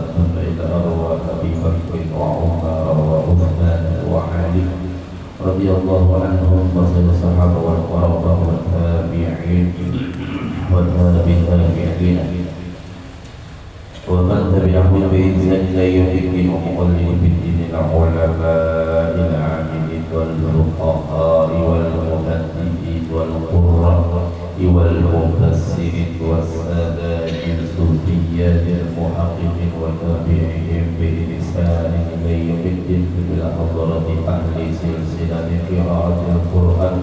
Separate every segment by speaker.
Speaker 1: وسلم إلى أرواح أبي بكر وعمر وعثمان وعلي رضي الله عنهم وسائر الصحابة والقرابة والتابعين والتابعين ومن تبعهم بإحسان إلى يوم الدين ومقلد بالدين العلماء العاملين والفقهاء والمحدثين والقراء والمفسرين والسادات الصوفيات المحققين وتابعيهم بإحسان إلى يوم الدين إلى حضرة أهل سلسلة قراءة القرآن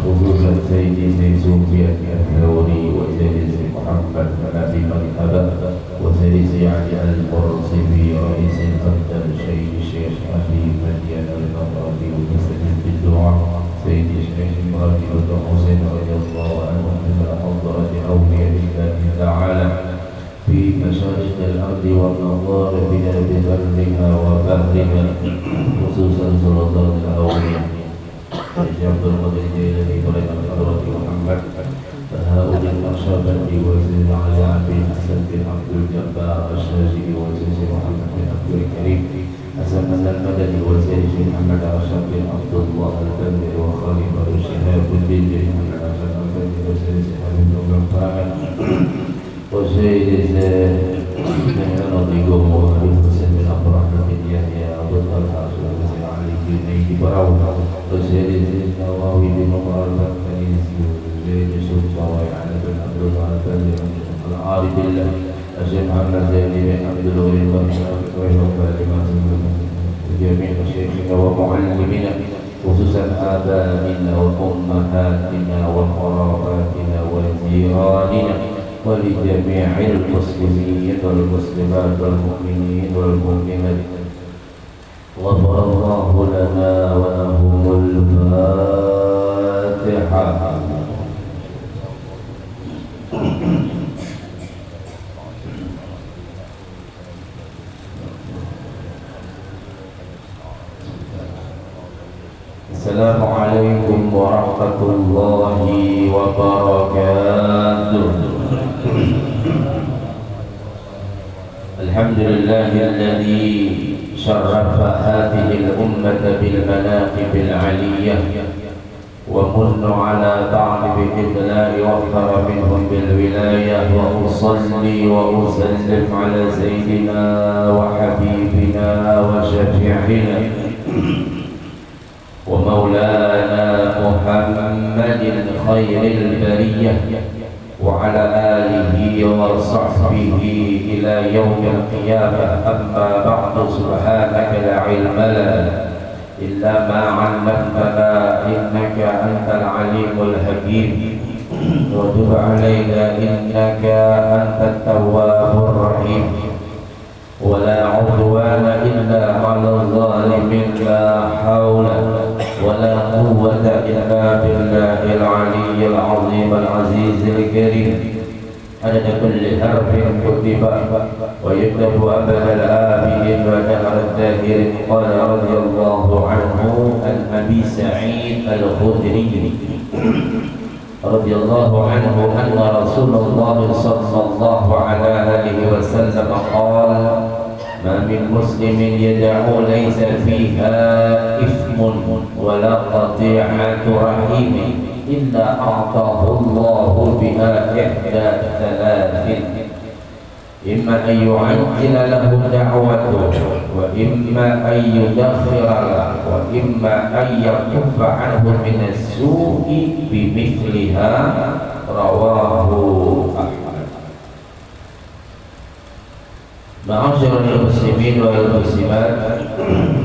Speaker 1: خصوصا سيد سفيان الثوري وسيد محمد بن أبي مرحبا وسيد علي المرسبي رئيس الأقدم الشيخ أبي مدين المغربي وسيد الدعاء سيد الشيخ إبراهيم بن حسين رضي الله عنه من حضرة أولياء الله تعالى في مشارق الأرض والمغاربها ببرها وبحرها خصوصا سلطان الأولياء الشيخ عبد القادر الجيلاني وليس حضرة محمد فهؤلاء الأشربة وزير علي بن حسن بن عبد الجبار الشاذلي وزير محمد بن عبد الكريم حسن المدني وزير محمد أشرف بن عبد الله البدر وخليفة شهاب الدين بن محمد أشرف البدر وزير شهاب بن غفران وزير رضيهم وخليل حسين بن عبد الرحمن بن يحيى أبو طلحة وزير علي بن أيدي براون وزير النووي بن مبارك زيد سلطان وعلي بن عبد الله البدر العارف بالله الشيخ محمد زيد بن عبد الغني وجميع مشايخنا ومعلمينا خصوصا آبائنا وأمهاتنا وقراباتنا وجيراننا ولجميع المسلمين والمسلمات والمؤمنين والمؤمنات غفر الله لنا ولهم الفاتحة. السلام عليكم ورحمة الله وبركاته. الحمد لله الذي شرف هذه الأمة بالمناقب العلية ومن على بعض بإذلاء وفر منهم بالولاية وأصلي وأسلم على سيدنا وحبيبنا وشفيعنا ومولانا محمد خير البرية وعلى آله وصحبه إلى يوم القيامة. أما بعد سبحانك لا علم لنا إلا ما علمتنا إنك أنت العليم الحكيم وتب علينا إنك أنت التواب الرحيم ولا عدوان إلا على الظالمين لا حول ولا قوة إلا بالله العلي العظيم العزيز الكريم عدد كل حرف كتب ويكتب أبد الآبدين ودهر الداهرين. قال رضي الله عنه عن أبي سعيد الخدري رضي الله عنه أن رسول الله صلى الله عليه وسلم قال: ما من مسلم يدعو ليس فيها إثم ولا قطيعة رحيم إلا أعطاه الله بها إحدى ثلاث: إما أن يعجل له دعوته وإما أن يدخر له وإما أن يكف عنه من السوء بمثلها. رواه أحمد. Ma'asyiral muslimin wal muslimat,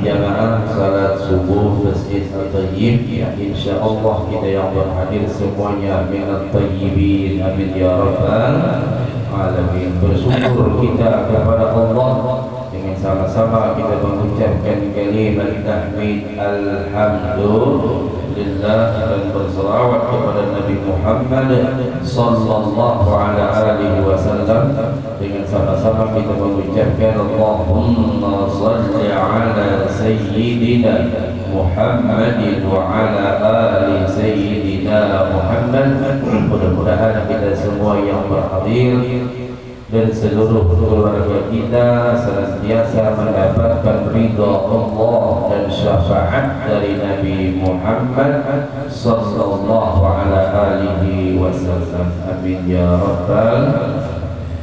Speaker 1: jamaah salat subuh Masjid At-Tayyib yang insyaallah kita yang berhadir semuanya minat tayyibin, amin ya rabbal alamin. Bersyukur kita kepada Allah dengan sama-sama kita mengucapkan kalimat tahmid alhamdulillah dan berselawat kepada Nabi Muhammad sallallahu alaihi wasallam. Dengan sama-sama kita mengucapkan Allahumma salli ala sayyidina Muhammadin wa ala ali sayyidina Muhammad. Mudah-mudahan kita semua yang berhadir dan seluruh keluarga kita senantiasa mendapatkan ridha Allah dan syafaat dari Nabi Muhammad sallallahu alaihi wasallam. Amin ya rabbal.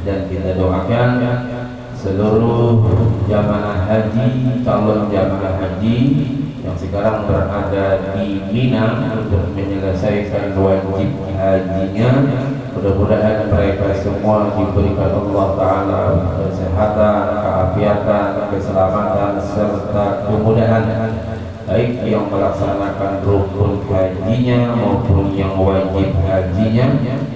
Speaker 1: Dan kita doakan seluruh jamaah haji, calon jamaah haji yang sekarang berada di Mina untuk menyelesaikan wajib hajinya. Mudah-mudahan mereka semua diberikan Allah Ta'ala kesehatan, keafiatan, keselamatan, serta kemudahan, baik yang melaksanakan rukun hajinya maupun yang wajib hajinya.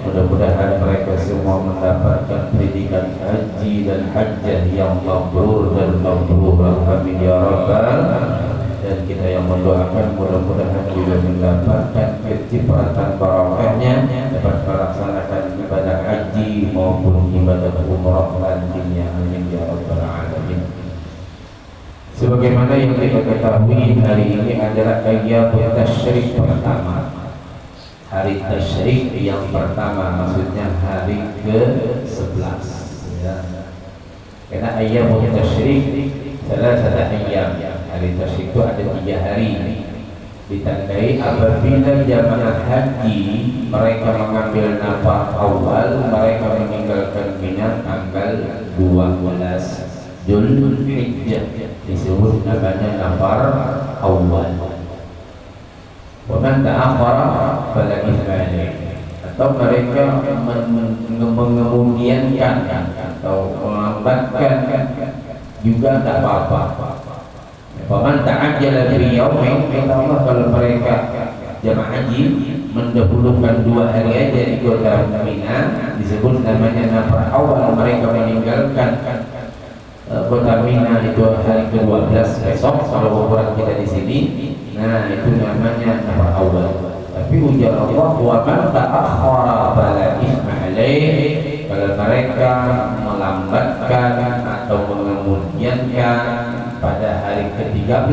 Speaker 1: Mudah-mudahan mereka semua mendapatkan pendidikan haji dan hajjah yang mabrur dan mabrurah. Amin ya rabbal. Dan kita yang mendoakan mudah-mudahan juga mendapatkan kecipratan barokahnya dapat melaksanakan ibadah haji maupun ibadah umrah nantinya. Amin ya rabbal alamin. Sebagaimana yang kita ketahui, hari ini adalah ayyamut tasyrik pertama. Hari tasyrik yang pertama, maksudnya hari ke-11 ya. Karena ayyamut tasyrik salah satu ayyam. Hari tasyrik itu ada 3 hari, ditandai apabila jamaah haji mereka mengambil nafar awal, mereka meninggalkan Mina tanggal 12 Dzulhijjah, disebut namanya nafar awal. Wa man ta'akhkhara fala ithma alayhi. Atau mereka mengemudiankan atau melambatkan juga tidak apa-apa. Faman ta'ajjala fi yaumin, Allah kalau mereka jamaah haji mendahulukan 2 hari aja di kota Mina, disebut namanya nafar awal. Mereka meninggalkan kota Mina itu hari ke-12 besok kalau ukuran kita di sini. Nah, itu namanya nafar awal. Tapi ujar Allah, wa man ta'akhkhara fala ithma alaih. Kalau mereka melambatkan atau mengemudiankan pada hari ke-13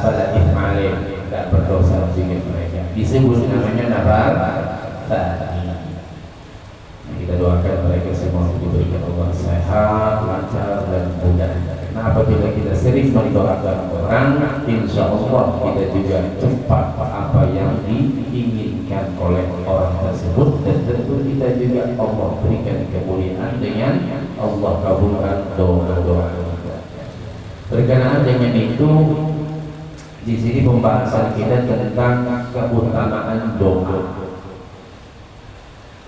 Speaker 1: pada ihmalin, tidak berdosa bagi mereka, disebut namanya nafar tani. Kita doakan mereka semua diberikan Allah sehat, lancar dan mudah. Nah, apabila kita sering mendoakan orang, insya Allah kita juga cepat apa yang diinginkan oleh orang tersebut, dan tentu kita juga Allah berikan kemuliaan dengan Allah kabulkan doa-doa. Berkenaan dengan itu, di sini pembahasan kita tentang keutamaan doa.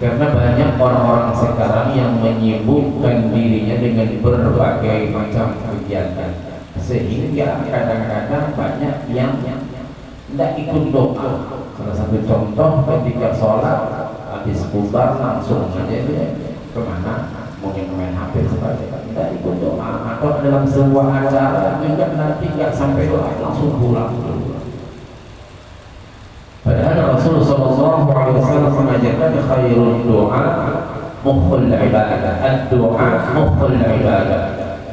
Speaker 1: Karena banyak orang-orang sekarang yang menyibukkan dirinya dengan berbagai macam kegiatan, sehingga kadang-kadang banyak yang tidak ikut doa. Salah satu contoh, ketika sholat habis kubar langsung aja dia kemana? Mungkin main HP sebagainya, tidak ikut doa. Atau dalam sebuah acara juga nanti nggak sampai doa, langsung pulang. Padahal Rasulullah SAW mengajarkan khairul doa mukhul ibadah. Ad-doa mukhul ibadah.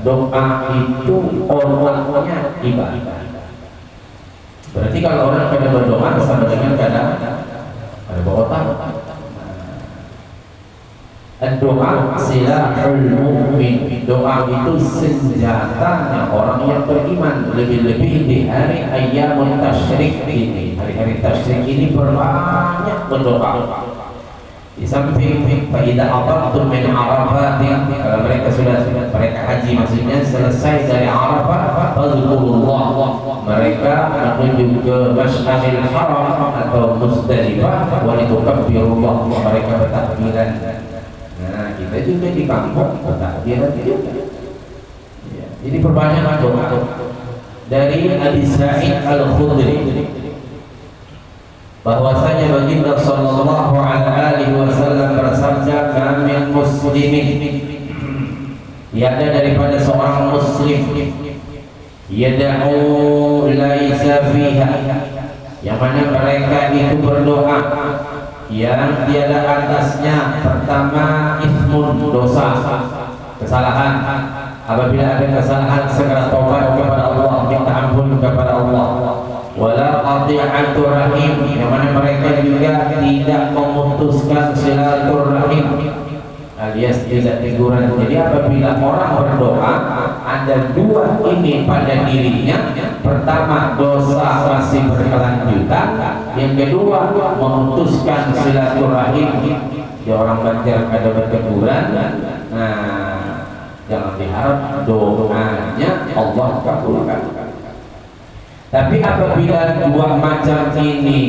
Speaker 1: Doa itu orangnya ibadah. Berarti kalau orang pada berdoa sama dengan kadang ada otak. Doa silahul mu'min. Doa itu senjatanya orang yang beriman. Lebih-lebih di hari ayyamut tasyrik ini. Hari-hari tasyrik ini berbanyak berdoa. Di samping faidah aqamtum min Arafat, kalau mereka sudah mereka haji maksudnya selesai dari Arafah, fadzkurullah, mereka menuju ke Masy'aril Haram atau Muzdalifah, wa litukabbirullah, mereka bertakbiran. Nah, kita juga di kampung bertakbiran juga. Jadi perbanyak doa. Dari Abi Sa'id Al-Khudri bahwasanya baginda sallallahu alaihi wasallam bersabda, "Kamin muslimin, tiada daripada seorang muslim yad'u laisa fiha, yang mana mereka itu berdoa yang tiada atasnya pertama ismun, dosa, kesalahan. Apabila ada kesalahan segera taubat kepada Allah, minta ampun kepada Allah. Wala qati'atu rahim, yang mana mereka juga tidak memutuskan silaturahim. alias tidak teguran. Jadi apabila orang berdoa ada dua ini pada dirinya, pertama dosa masih berkelanjutan, yang kedua memutuskan silaturahim. Ya orang Banjar ada berteguran, nah jangan diharap doanya Allah kabulkan. Tapi apabila dua macam ini,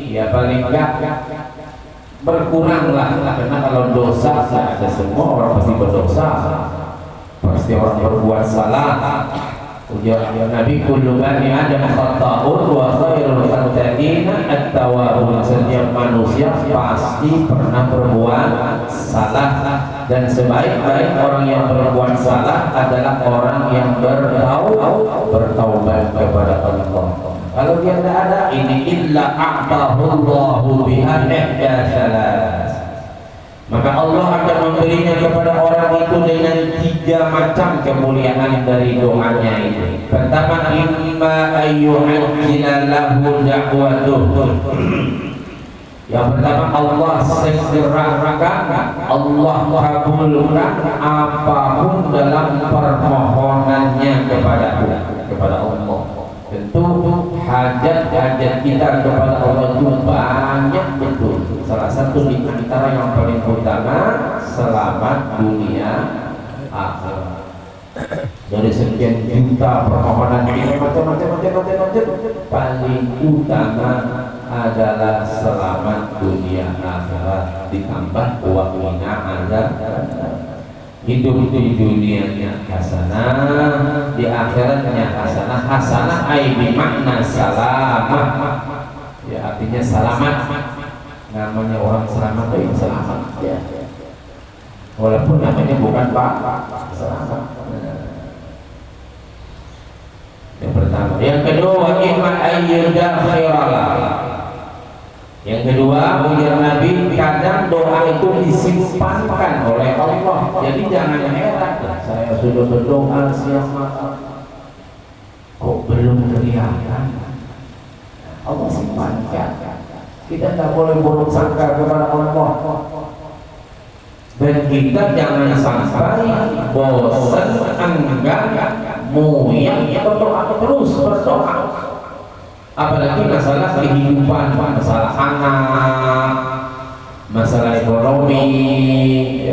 Speaker 1: ya paling enggak berkuranglah, karena kalau dosa ada semua orang pasti berdosa, pasti orang berbuat salah. Ujar Nabi kullu bani adam khata'un wa khairul khata'ina at-tawwabun. Setiap manusia pasti pernah berbuat salah, dan sebaik-baik orang yang berbuat salah adalah orang yang bertaubat kepada Allah. Kalau dia tidak ada ini, illa a'tahullahu biha ihda salas, maka Allah akan memberinya kepada orang itu dengan 3 macam kemuliaan dari doanya itu. Pertama, imma ayyuhajjila lahu da'watuh. Yang pertama, Allah segerakan, Allah kabulkan apapun dalam permohonannya kepada Allah. Tentu hajat-hajat kita kepada Allah itu banyak betul. Salah satu di antara yang paling utama selamat dunia akhirat. Dari sekian juta permohonan kita macam-macam, paling utama adalah selamat dunia akhirat, ditambah wa qina azab. Hidup di dunianya hasanah, di akhiratnya hasanah. Hasanah ai makna salamah, ya artinya selamat. Namanya orang selamat itu selamat ya, walaupun namanya bukan Pak selamat. Yang pertama. Yang kedua, iman ayyuda khairalah. Yang kedua, ujar Nabi, kadang doa itu disimpankan oleh Allah. Jadi jangan heran, saya sudah berdoa siang malam kok belum kelihatan. Allah simpankan. Kita tidak boleh buruk sangka kepada Allah, dan kita jangan sampai bosan, enggan, muyang berdoa terus berdoa. Apalagi masalah kehidupan, masalah anak, masalah ekonomi,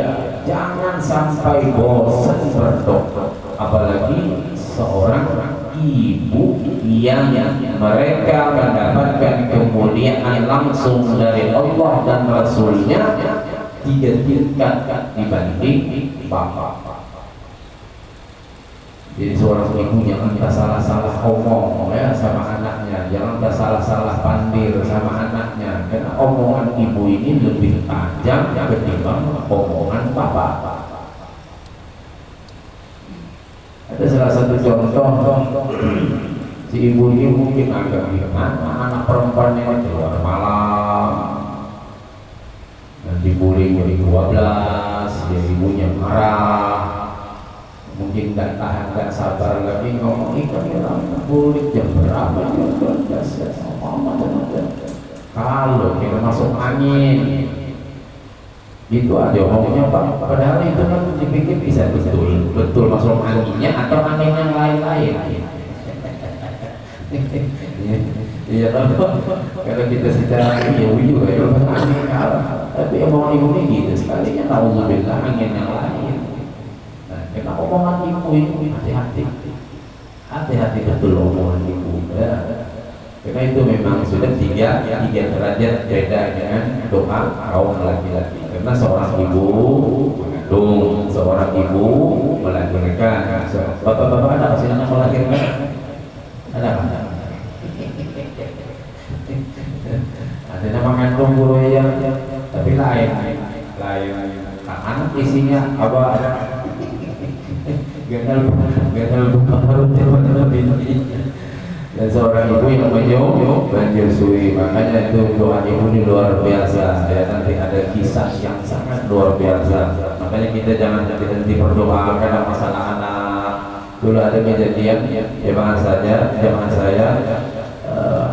Speaker 1: ya, jangan sampai bosan berdoa. Apalagi seorang ibu yang mereka mendapatkan kemuliaan langsung dari Allah dan Rasulnya 3 tingkat dibanding bapak. Jadi seorang ibu jangan salah-salah ngomong ya sama anaknya, jangan salah-salah pandir sama anaknya, karena omongan ibu ini lebih tajam ketimbang omongan bapak. Ada salah satu contoh, si ibu ini mungkin agak gimana, anak perempuannya keluar malam dan dibully dari 12, ya ibunya marah. Mungkin nggak tahan, nggak sabar lagi ngomong ikan bulik jam berapa kalau kita masuk angin itu aja ngomongnya Pak. Padahal itu kan dipikir bisa betul masuk anginnya atau angin yang lain-lain. Iya kalau kita secara ya juga ya angin kalah, tapi omongan ibu ini gitu sekalinya naudzubillah angin yang lain. Karena omongan ibu ini hati-hati betul omongan ibu ya. Karena itu memang sudah tiga derajat beda dengan doa kaum laki-laki. Karena seorang ibu mengandung, seorang ibu melahirkan. Bapak-bapak ada kasih anak melahirkan? Ada apa? Ada nama mengandung guru ya, tapi lain. Anak isinya apa? Gagal baru dan seorang ibu yang menyuh banjir suwi. Makanya itu doa ibu ini luar biasa ya, nanti ada kisah yang sangat luar biasa. Makanya kita jangan henti berdoa karena masalah anak. Dulu ada kejadian zaman saya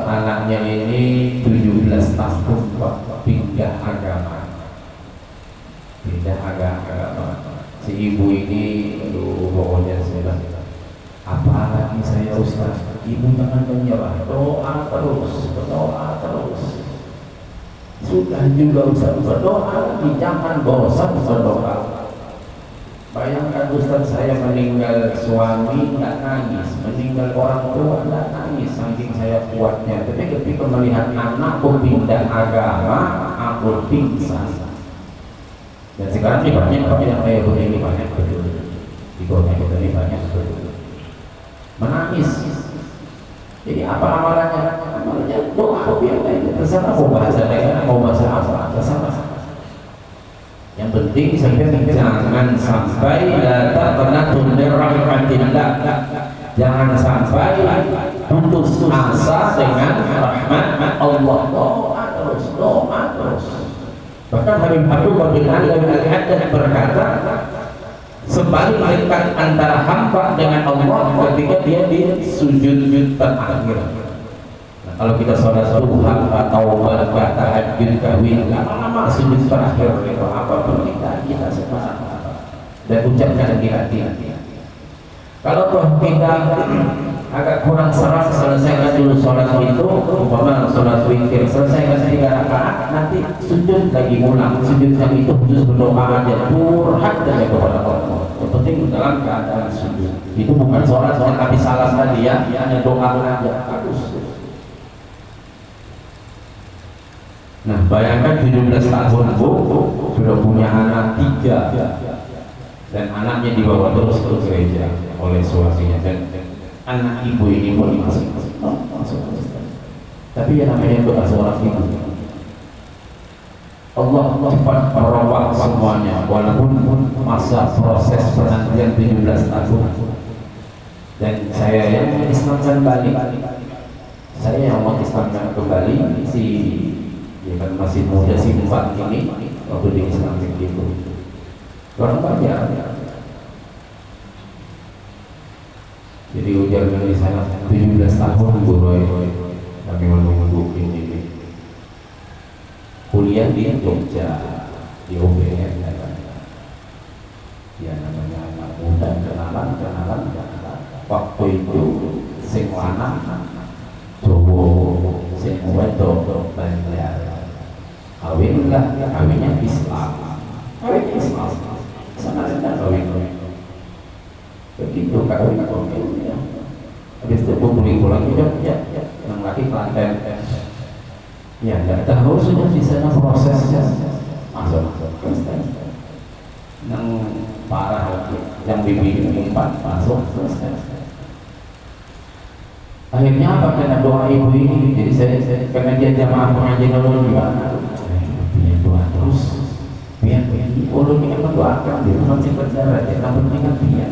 Speaker 1: anaknya ini 17 tahun Pak, pindah agama agama. Si ibu ini, aduh, pokoknya sudah. Apalagi saya Ustaz, ibu jangan menyerah, doa terus, berdoa terus. Sudah juga Ustaz berdoa, jangan bosan berdoa. Bayangkan Ustaz, saya meninggal suami nggak nangis, meninggal orang tua nggak nangis, saking saya kuatnya. Tapi ketika melihat anakku pindah agama, aku pingsan. Dan sekarang ini banyak yang kayak begini, banyak betul. Di kota kita ini banyak betul. Menangis. Jadi apa amalannya? Amalannya doa biar itu terserah mau bahasa daerah, mau bahasa apa, terserah. Yang penting jangan sampai la taqnatu min rahmatillah. Jangan sampai putus asa dengan rahmat Allah. Doa terus. Bahkan Habib bin Al-Haddad berkata, sepaling dekat antara hamba dengan Allah ketika dia di sujud terakhir. Nah, kalau kita sholat duha atau tahajud kawin, lama-lama sujud terakhir itu apapun kita semangat dan ucapkan di hati. Kalau kita agak kurang serak, selesaikan dulu sholat itu, umpama sholat witir, selesaikan 3 rakaat, nanti sujud lagi ulang. Sujudnya itu khusus berdoa aja, curhat saja kepada Allah. Yang penting dalam keadaan sujud. Itu bukan sholat habis salam tadi ya, hanya doa aja. Bagus. Nah, bayangkan 17 tahun bu, sudah punya anak 3 dan anaknya dibawa terus ke gereja oleh suaminya dan anak ibu ini pun masuk. Tapi yang namanya doa seorang ibu, Allah cepat merubah semuanya walaupun masa proses penantian 17 tahun. Dan saya yang Islamkan balik, saya yang mau Islamkan kembali si ya kan masih muda si 4 ini waktu di Islam itu orang banyak. Jadi ujar dari sana 17 tahun Bu Roy, kami menunggu ini kuliah di Jogja di UGM ya, namanya anak muda, kenalan waktu itu sing lanang Jowo, sing wedok Banjar, kawinnya Islam sangat kawin begitu kawin ya. Habis itu pulang ya, yang laki Klaten ya, nggak tahu sudah di sana prosesnya masuk yang parah yang bibi 4 masuk selesai. Akhirnya apa, karena doa ibu ini, jadi saya karena dia jamaah pengajian dulu gimana punya doa terus biar ulun ini mendoakan dia masih berjalan ya, namun ini kan biar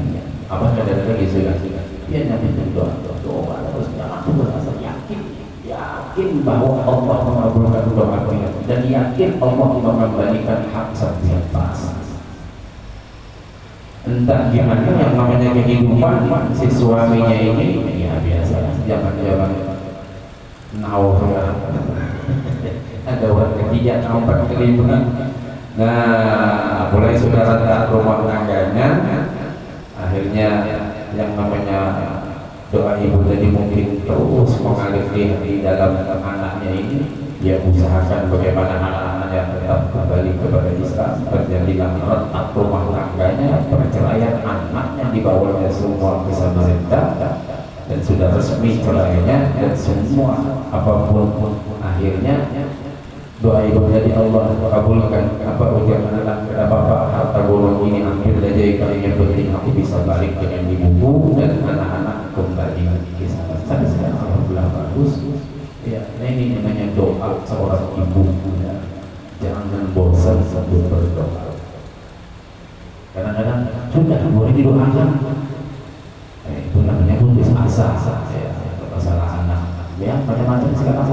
Speaker 1: apa kadang-kadang gitu kan dia nyampe doa terus jangan berasa yakin bahwa Allah mengabulkan doa dia dan yakin Allah mengembalikan hak setiap pas. Entah gimana yang namanya kehidupan si suaminya ini ya biasa zaman now ada warga 3 4 kali. Nah, mulai sudah rata rumah tangganya, akhirnya yang namanya doa ibu tadi mungkin terus mengalir di dalam anaknya ini. Dia usahakan bagaimana anak-anaknya tetap kembali kepada Islam, terjadilah retak rumah tangganya, perceraian anaknya dibawanya semua ke Samarinda dan sudah resmi cerainya dan semua apapun akhirnya doa ibu jadi Allah kabulkan. Apa ujar anak bapak, harta golong ini ambil saja, kalau yang penting aku bisa balik dengan ibuku dan anak-anak kembali ke sana. Tapi sekarang alhamdulillah bagus ya. Nah, ini namanya doa seorang ibu ya. Jangan bosan sambil berdoa. Kadang-kadang sudah boleh didoakan, itu namanya putus asa ya, masalah anak ya, macam-macam sekarang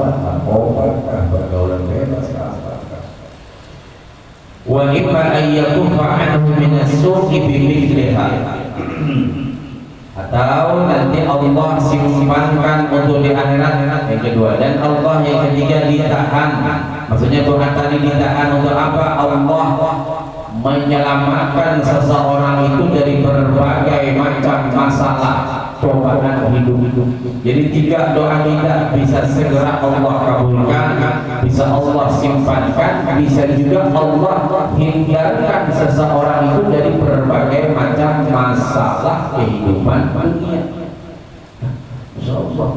Speaker 1: pergaulan bebas. Wa imma ayyatufa anhu min as-suqi bimithliha, atau nanti Allah simpankan untuk di akhirat yang kedua, dan Allah yang ketiga ditahan. Maksudnya doa tadi ditahan untuk apa? Allah menyelamatkan seseorang itu dari berbagai macam masalah cobaan hidup. Jadi 3 doa kita bisa segera Allah kabulkan, bisa Allah simpankan, bisa juga Allah hindarkan seseorang itu dari berbagai macam masalah kehidupan dunia. Insyaallah.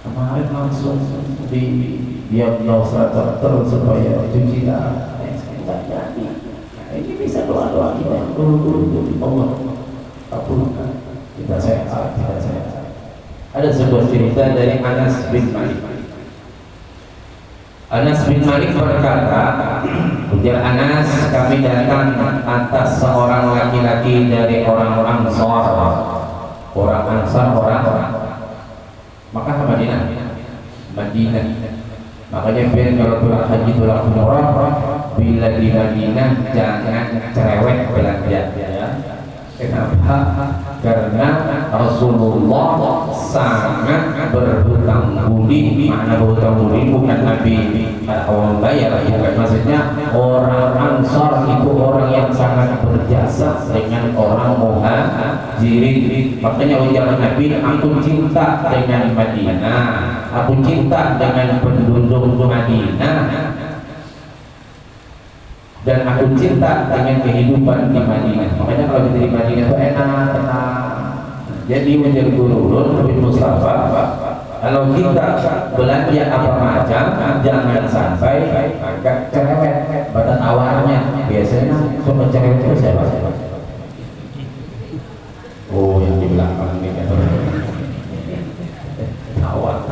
Speaker 1: Kemarin langsung didiagnosa dokter supaya cuci darah. Tidak jadi. Ini bisa doa-doa kita dulu Allah kabulkan. Kita sehat, kita sehat. Ada sebuah cerita dari Anas bin Malik. Anas bin Malik berkata, ujar Anas, kami datang atas seorang laki-laki dari orang-orang Ansar. Orang Ansar, orang Makkah ke Madinah? Madinah. Makanya biar kalau pulang haji pulang umrah, bila di Madinah jangan cerewet belanja, ya. Kenapa? Karena Rasulullah sangat berhutang budi. Mana berhutang budi bukan Nabi awal bayar, bukan, maksudnya orang Ansar itu orang yang sangat berjasa dengan orang Muhajirin. Makanya ujar Nabi, aku cinta dengan Madinah, aku cinta dengan penduduk Madinah, dan aku cinta dengan kehidupan di Madinah. Makanya kalau kita di Madinah itu enak. Jadi menjadi guru Nabi Mustafa, kalau kita belanja apa macam, jangan sampai agak cerewet pada tawarnya. Biasanya suka cerewet itu siapa? Oh, yang di belakang ini kan. Tawar.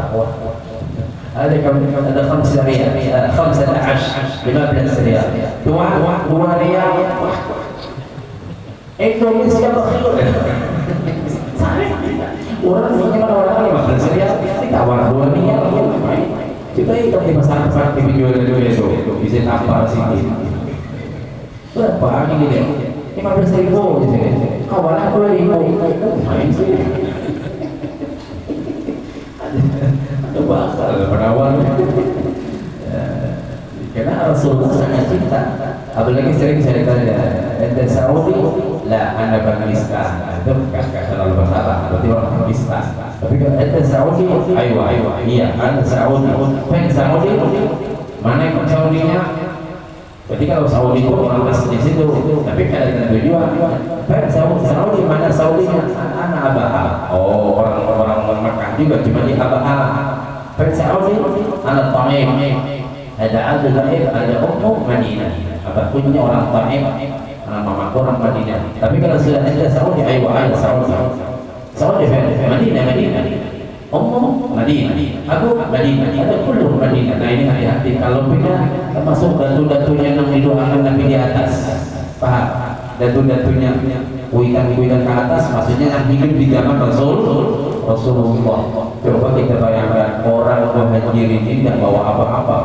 Speaker 1: Ada 5 riyal, 15 riyal. 2 riyal. Indonesia bakhil. Orang punya orang 15 riyal, tawar 2 riyal. Kita ikut di pasar di video itu bisa tampar sini. Berapa ini dia? 15.000 di sini. Awalnya 2.000. Main sih. Ada bakal perawat. Karena Rasulullah sangat cinta. Apalagi sering saya ditanya, ente Saudi? Lah, anda Pakistan. Itu kakak selalu bersalah. Berarti orang Pakistan. Tapi kalau ente Saudi, ayo, iya, anda Saudi. Pen Saudi? Mana yang Saudinya? Berarti kalau Saudi itu orang asli di situ. Tapi ada tujuan. Pen Saudi mana Saudinya? Anak Abah. Oh, orang Mekah juga cuma di Abah. Pen Saudi, anak Taif. Ada Al-Zaid, ada Ummu Madinah. Apa punya orang Taif, mama orang Madinah. Tapi kalau sudah ada Saudi, ayo Saudi. Saudi Madinah. Ummu Madinah. Aku Madinah. Ada puluh Madinah. Nah ini hati-hati. Kalau pindah termasuk datu-datunya yang didoakan Nabi di atas. Paham? Datu-datunya kuitan-kuitan ke atas, maksudnya yang hidup di zaman Rasulullah. Coba kita bayangkan orang Muhajirin ini tidak bawa apa-apa,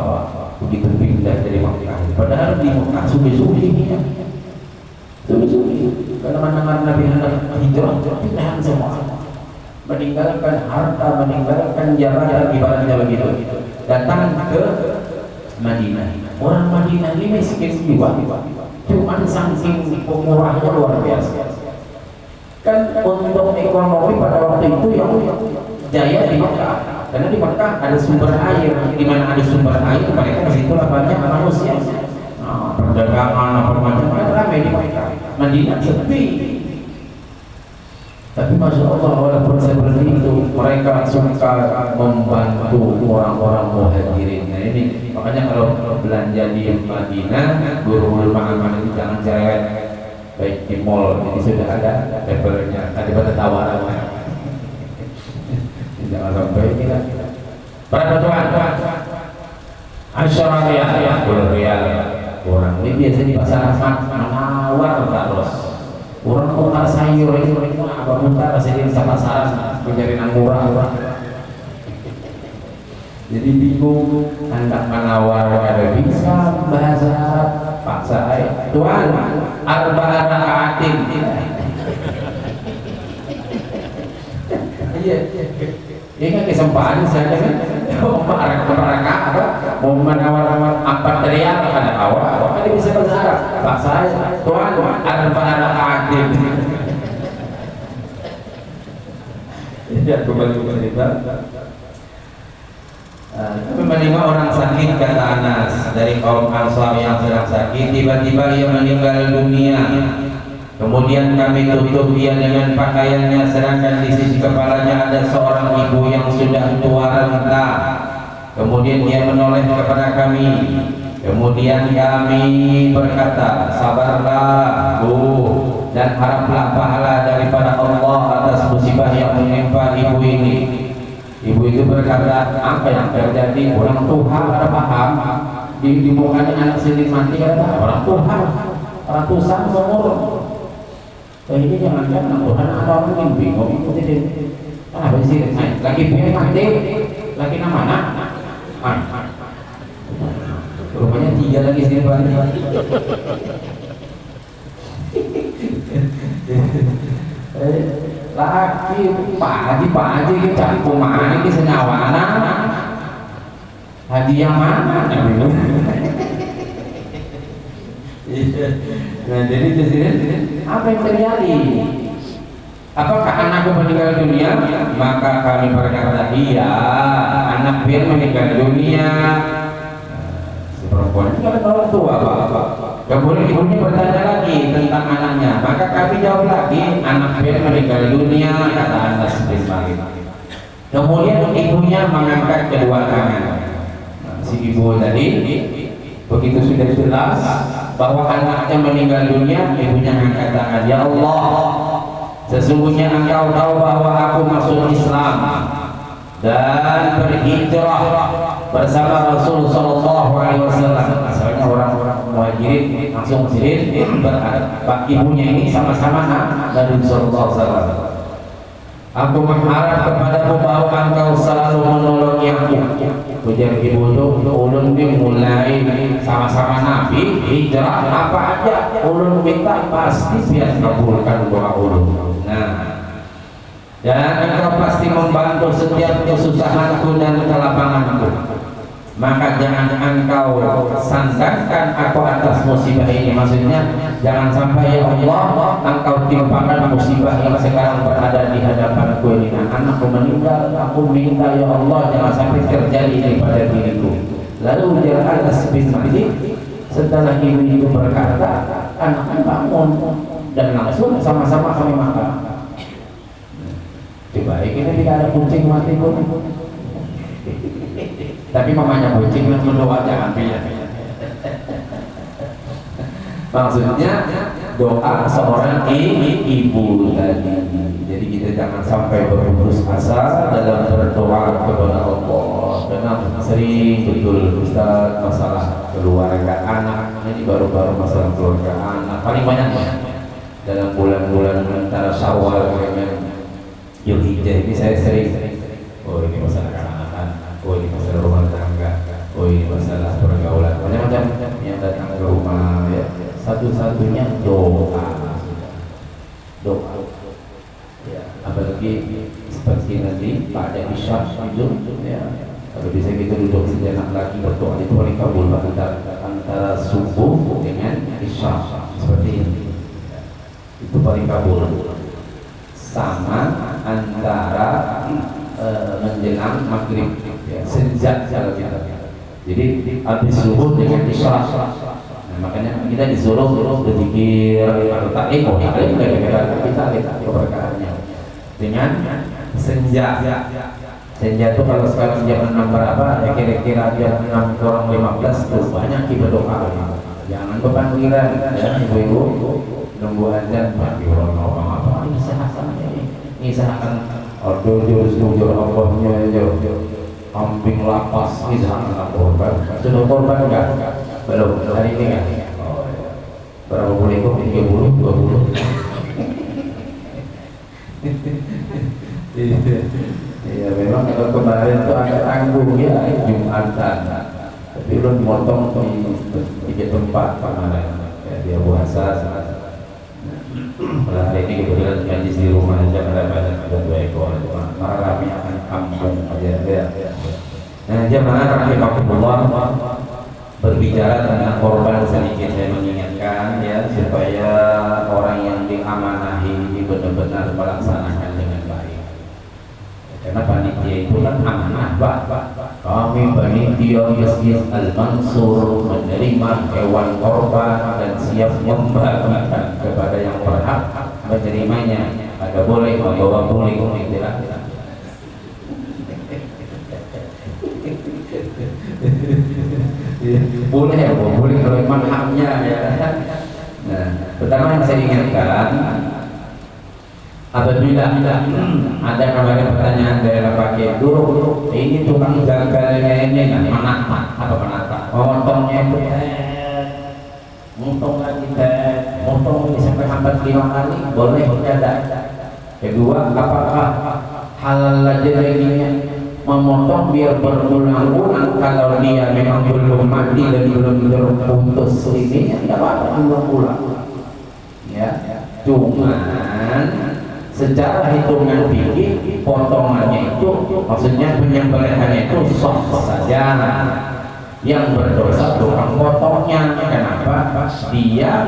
Speaker 1: begitu pindah dari Makkah. Padahal di Makkah sugi-sugi, karena mendengar Nabi hendak hijrah, pindahan semua, meninggalkan harta, meninggalkan jabatan, ibaratnya begitu, datang ke Madinah. Orang Madinah ini miskin juga, cuman saking pemurahnya luar biasa. Kan untuk ekonomi pada waktu itu yang jaya di Mekah, karena di Mekah ada sumber air. Di mana ada sumber air, mereka di situ banyak manusia. Perdagangan apa macam ramai di Mekah. Madinah sepi. Tapi masya Allah, walaupun seperti itu, mereka suka membantu orang-orang Muhajirin. Nah ini makanya kalau belanja di Madinah, guru-guru pengaman itu jangan cerewet. Baik di mall ini sudah ada levelnya, ada pada tawaran. Jangan sampai kita berapa tuan? Asyara riyal, 10 riyal. Orang ini biasa di pasar menawar terus. Orang tukar sayur itu apa mutar masih di pasaran mencari yang murah. Jadi bingung, hendak menawar ada bisa bahasa paksa aja. Tuan, arba'ah rakaatin. Iya. Ini kan kesempatan saya kan. mau menawar-nawar apa teriak ada awal kan bisa bahasa Arab Pak saya Tuhan ada aktif ya kembali ke cerita menimpa orang sakit kata Anas dari kaum Ansar yang sedang sakit tiba-tiba ia meninggal dunia. Kemudian kami tutup dia dengan pakaiannya, sedangkan di sisi kepalanya ada seorang ibu yang sudah tua renta. Kemudian dia menoleh kepada kami. Kemudian kami berkata, sabarlah Bu, dan haraplah pahala daripada Allah atas musibah yang menimpa ibu ini. Ibu itu berkata, apa yang terjadi? Orang Tuhan ada paham di mukanya anak sendiri mati ada orang Tuhan, ratusan umur. Ini jangan-jangan Tuhan ada orang yang bingung ikuti dia. Kenapa sih? Lagi punya mati, lagi mana? Rupanya 3 lagi sini Pak. Lagi Pak Haji kita kumaha iki senyawana. Haji yang mana? Nah jadi di sini apa yang terjadi? Apakah anakku meninggal dunia? Maka kami berkata iya, anak dia meninggal dunia. Si perempuan ini kan orang tua Pak. Kemudian ibunya bertanya lagi tentang anaknya. Maka kami jawab lagi, anak dia meninggal dunia, kata Anas bin Malik. Kemudian ibunya mengangkat kedua tangan. Si ibu tadi begitu sudah jelas bahwa anaknya meninggal dunia, ibunya mengangkat tangan. Ya Allah, sesungguhnya Engkau tahu bahwa aku masuk Islam dan berhijrah bersama Rasul Sallallahu Alaihi Wasallam. Asalnya orang-orang muhajirin langsung muhajirin, ibunya ini sama-sama Nabi Sallallahu Alaihi Wasallam. Aku mengharap kepadamu bahwa Engkau selalu menolongi aku. Ujar ibu itu, ulun mulai sama-sama Nabi hijrah apa aja ulun minta pasti biar kabulkan doa ulun. Nah, dan Engkau pasti membantu setiap kesusahanku dan kelapanganku. Maka jangan Engkau sandarkan aku atas musibah ini. Maksudnya jangan sampai ya Allah Engkau timpakan musibah yang sekarang berada di hadapanku ini. Nah, anakku meninggal, aku minta ya Allah jangan sampai terjadi daripada diriku. Lalu ujar Anas bin Malik, setelah ibu berkata, anaknya bangun dan langsung sama-sama kami makan. Coba ini tidak ada kucing mati pun. Tapi mamanya kucing yang berdoa jangan pilih. Maksudnya doa seorang ibu tadi. Jadi kita jangan sampai berputus asa dalam berdoa kepada Allah. Karena sering betul Ustaz masalah keluarga anak, ini baru-baru masalah keluarga anak paling banyak dalam bulan-bulan antara Syawal dengan Zulhijjah ini saya sering. Oh ini masalah anak-anak, oh ini masalah rumah tangga, oh ini masalah pergaulan, macam-macam yang datang ke rumah ya. Satu-satunya doa ya, apalagi seperti nanti pada isya itu ya, kalau bisa kita duduk sejenak lagi berdoa itu paling kabul antara subuh dengan isya seperti ini itu paling kabul, sama antara menjelang maghrib ya, sejak kalau kita jadi habis subuh dengan isya. Makanya kita disuruh berzikir atau taklim, kita keberkahannya dengan senja. Senja itu kalau sekarang jam 6 berapa ya, kira-kira jam 6 kurang 15 tuh banyak kita berdoa. Jangan beban pikiran ya ibu-ibu, nunggu azan pagi orang ngomong apa ini seakan jujur Allahnya amping lapas misalnya korban sudah korban enggak? Belum, hari ini kan? Oh, ya. Berapa puluh ekor? 30, 20. Iya, memang kalau kemarin itu ada tanggung ya Jumatan. Tapi lu motong di tempat kemarin. Ya, dia puasa. Pada hari ini kebetulan ngaji di rumah aja ada 2 ekor. Marah kami akan kampung aja ya. Nah, Nah, jemaah rahimakumullah, berbicara tentang korban sedikit saya mengingatkan ya, supaya orang yang diamanahi ini benar-benar melaksanakan dengan baik. Karena panitia itu kan amanah, Pak. Kami panitia Masjid Al-Mansur menerima hewan korban dan siap membagikan kepada yang berhak menerimanya. Ada boleh membawa puling, tidak? Boleh ya, boleh kalau memang haknya ya. Nah, pertama yang saya ingatkan, apabila ada kemarin pertanyaan dari pakai guru, ini tukang gagalnya ini kan menata apa menata? Motongnya itu motong lagi motong ini sampai hambat 5 kali, boleh tidak? Kedua, apakah halal aja dagingnya? Memotong biar berulang-ulang, kalau dia memang belum mati dan belum terputus ininya tidak apa-apa ulang-ulang ya. Cuman secara hitungan fikih potongannya itu, maksudnya penyembelihannya itu sah saja. Yang berdosa tukang potongnya. Kenapa? Dia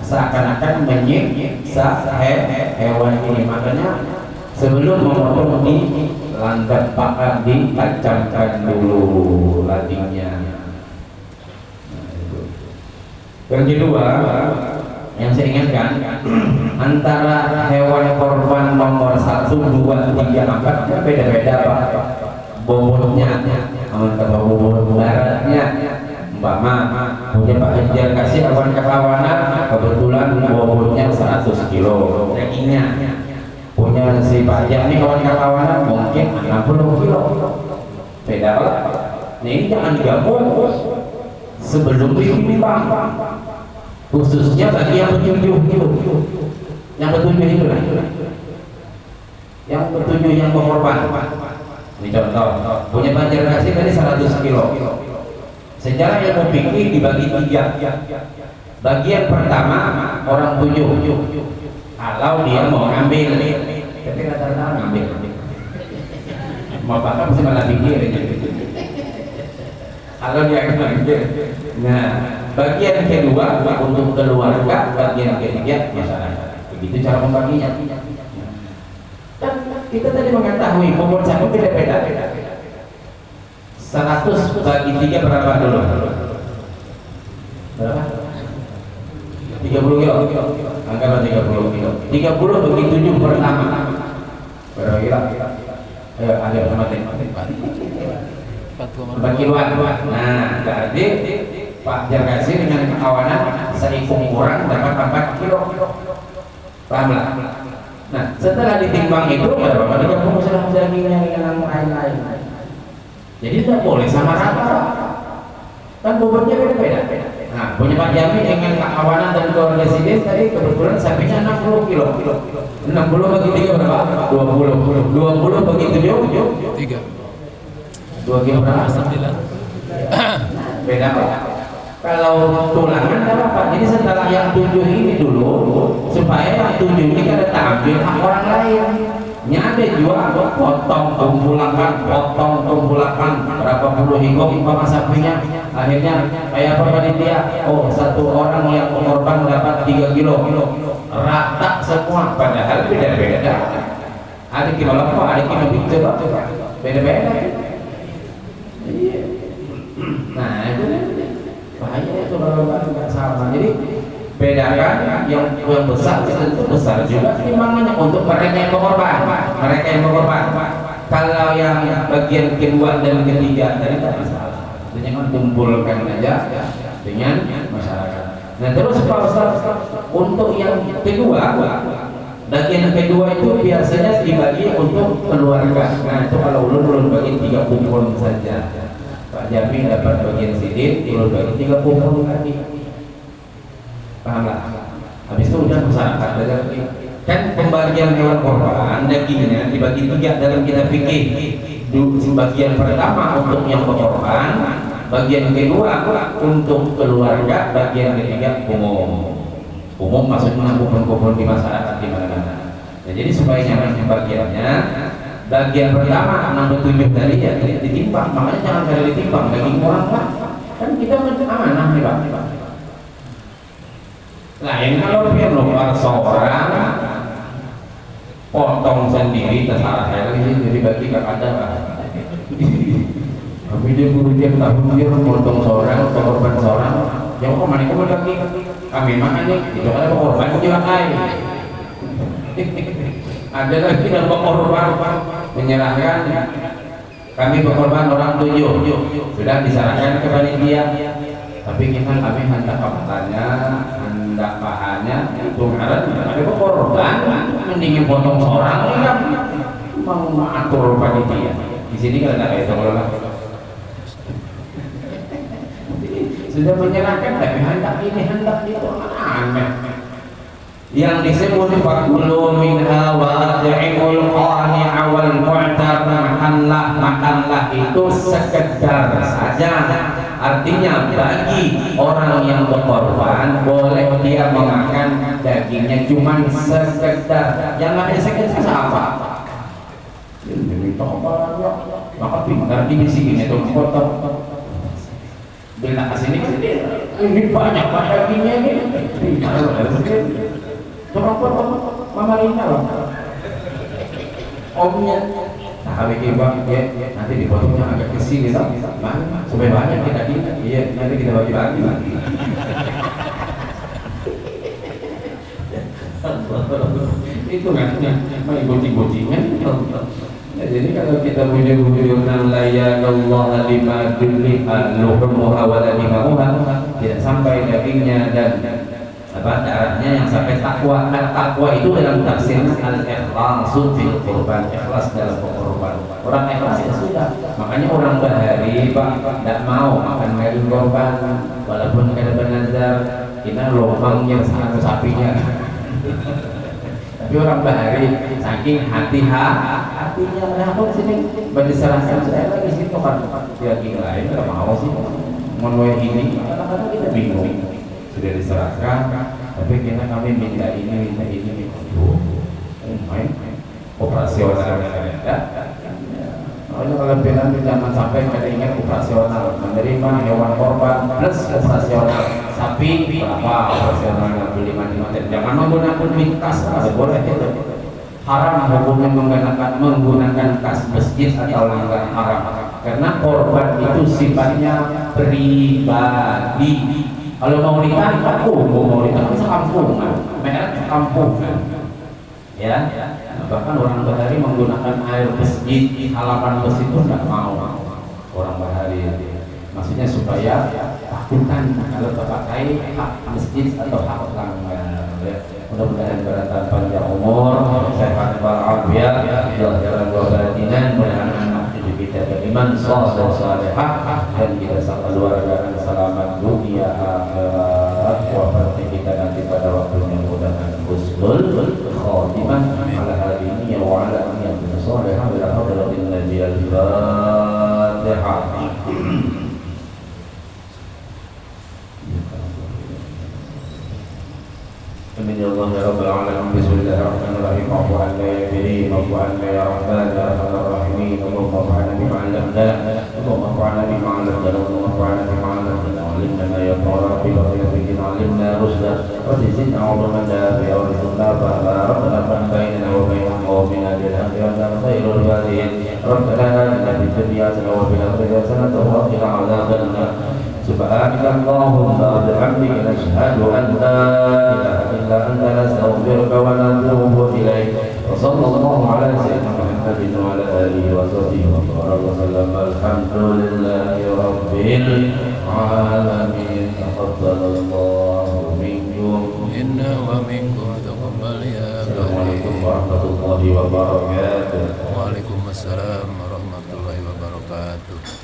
Speaker 1: seakan-akan menyiksa hewan ini. Makanya sebelum memotong di landak pakan dikacangkan dulu ladingnya. Yang kedua yang saya ingatkan, antara hewan korban nomor 1, 2, 3, 4 beda-beda Pak bobotnya. Kata bobot baratnya umpama punya Pak Hajar kasih hewan kekawanan kebetulan bobotnya 100 kilo dagingnya, punya si Pak Jami kawan kawanan mungkin 60 kilo, beda lah. Nah ini jangan digabung sebelum ditimbang, khususnya bagi yang petunjuk itu, yang petunjuk itu lah, yang petunjuk yang berkorban. Ini contoh, punya Pak Jar kasih tadi 100 kilo. Secara ilmu fikih dibagi 3. Bagian pertama orang 7, kalau dia mau ngambil, tapi kata-kata ngambil, mau bakal mesti malah pikir. Kalau dia ngambil, nah bagian kedua untuk keluarga, bagian ketiga masyarakat. Begitu cara membaginya. Dan kita tadi mengetahui bobot sapi beda-beda. 100 bagi 3 berapa dulu? Berapa? 30 kilo, anggaplah 30 kilo. 30 bagi 7 pertama berapa kilo? Ayo, ayo sama 4 kiloan. Nah, berarti Pak Jarkasi dengan kawanan seikung kurang dapat 4 kilo. Paham lah? Nah, setelah ditimbang itu berapa? 30 sudah dagingnya dengan lain-lain. Jadi tidak boleh sama rata, kan bobotnya beda-beda. Nah, punya Pak Jami dengan kawanan dan keluarga Sidin tadi kebetulan sapinya 60 kilo. 60 bagi 3 berapa? 20 bagi 7 3. 2 kilo berapa? 9. Beda Pak. Kalau tulangan tidak apa. Jadi setelah yang 7 ini dulu, supaya yang 7 ini kada tak ambil hak orang lain. Ada jual potong kumpulakan berapa puluh hingga sapinya, akhirnya kayak apa panitia, oh satu orang yang korban dapat 3 kilo rata semua, padahal beda-beda, ada kilo lepah, ada kilo bicara, beda-beda. Nah itu bahaya itu kalau nggak sama. Jadi bedakan yang besar tentu besar juga timbangannya untuk mereka yang berkorban. Kalau yang bagian kedua dan ketiga tadi tidak masalah, dengan kumpulkan aja dengan masyarakat. Nah terus Pak Ustaz, untuk yang kedua, bagian kedua itu biasanya dibagi untuk keluarga. Nah itu kalau ulun bagi 3 kumpul saja. Pak Jami dapat bagian sidin, ulun bagi 3 kumpul lagi. Paham lah? Habis itu udah masyarakat kan pembagian hewan korban dagingnya dibagi 3 dalam kitab fikih. Bagian pertama untuk yang berkorban, bagian kedua untuk keluarga, bagian ketiga umum maksudnya kumpul-kumpul di masyarakat di mana-mana. Nah, jadi supaya nyaman bagiannya Bagian pertama 67 tadi ya ditimbang, makanya jangan kali ditimbang daging orang lah. Kan kita amanah nih Pak. Lain kalau dia keluar seorang potong sendiri terserah saya lagi jadi bagi ke ada Pak. Tapi dia guru dia tahun dia potong seorang, korban seorang, yang kok mana kok lagi kami makan nih, itu ada korban juga ada lagi yang berkorban menyerahkan kami berkorban orang 7 sudah diserahkan ke panitia, tapi kami hendak kapatannya hendak pahannya itu ada berkorban mendingin potong seorang ya mau mengatur panitia di sini kan ada kayak sekolah sudah menyerahkan tapi hendak ini hendak itu aneh. Yang disebut fakulu minha wa at'imul qani'a wal mu'tar, makanlah itu sekedar saja, artinya bagi orang yang berkorban boleh dia memakan dagingnya cuman sekedar, yang ada sekedar apa? Ini tombol maka pintar di sini itu potong bila kesini ini banyak dagingnya ini coba mama Lina loh omnya nah kami kibang ya nanti dipotongnya agak kesini toh supaya banyak kita iya nanti kita bagi-bagi lagi itu kan main bocing-bocingan. Jadi kalau kita punya guyonan layanallah lima duliha luhumuha wa ladimahuha, tidak sampai dagingnya dan darahnya yang sampai takwa. Takwa itu dalam tafsir al-ikhlasu fil qurban, ikhlas dalam berkorban. Orang ikhlas ya sudah. Makanya orang Bahari Pak tidak mau makan daging korban walaupun ada benazar kita lubangnya sangat sapinya. Tapi orang Bahari saking hatinya aku sini berdiserahkan saya lagi situ kan daging lain nggak mau sih menolak ini kadang-kadang kita bingung sudah diserahkan tapi kami minta ini main operasional ya. Kalau bilang jangan sampai kita ingat operasional menerima hewan korban plus operasional sapi berapa operasionalnya beli mati-mati, jangan menggunakan mikas ada boleh itu haram hukumnya menggunakan kas masjid atau langgar haram karena korban itu sifatnya pribadi. Kalau mau nikah mau nikah sekampungan mereka sekampungan ya. Bahkan orang Bahari menggunakan air masjid di halaman masjid itu tidak mau orang Bahari, maksudnya supaya takutan kalau terpakai hak masjid atau hak langgar ya. Mudah-mudahan beratan panjang umur, sehat walafiat, jalan wabatinan, mudah-mudahan hidup kita beriman, saleh dan salehah, dan kita sama keluarga selamat dunia akhirat, wafatnya kita nanti pada waktunya mudah-mudahan husnul khatimah ala hadiniya wa ala niyatin salehah bila hadratin nabi al-fatihah. Amin ya Allah ya Rabbal Alamin. Bismillahirrahmanirrahim. Afu anna ya karim, afu anna ya rahman ya arhamar rahimin. Allahumma fa'alna bima 'allamtana, Allahumma fa'alna bima 'allamtana, Allahumma fa'alna bima 'allamtana. 'Allimna ya rabbi wa ya 'allimna rushda wa zidna 'ilman nafi'a wa rizqna fahma. Rabbana fa'al bainana wa baina qawmina bil haqqi wa anta khairul warisin. Rabbana atina fid dunya hasanatan wa fil akhirati hasanatan wa qina 'adzaban nar. Subhanakallahumma wa bihamdika nashhadu an la ilaha illa anta nastaghfiruka wa natubu ilaik. Wa sallallahu ala sayyidina Muhammadin wa ala alihi wa sahbihi wa sallam. Alhamdulillahi rabbil alamin. Taqabbalallahu minkum
Speaker 2: inna wa minkum taqabbal ya.
Speaker 1: Assalamualaikum warahmatullahi wabarakatuh.
Speaker 2: Waalaikumsalam warahmatullahi wabarakatuh.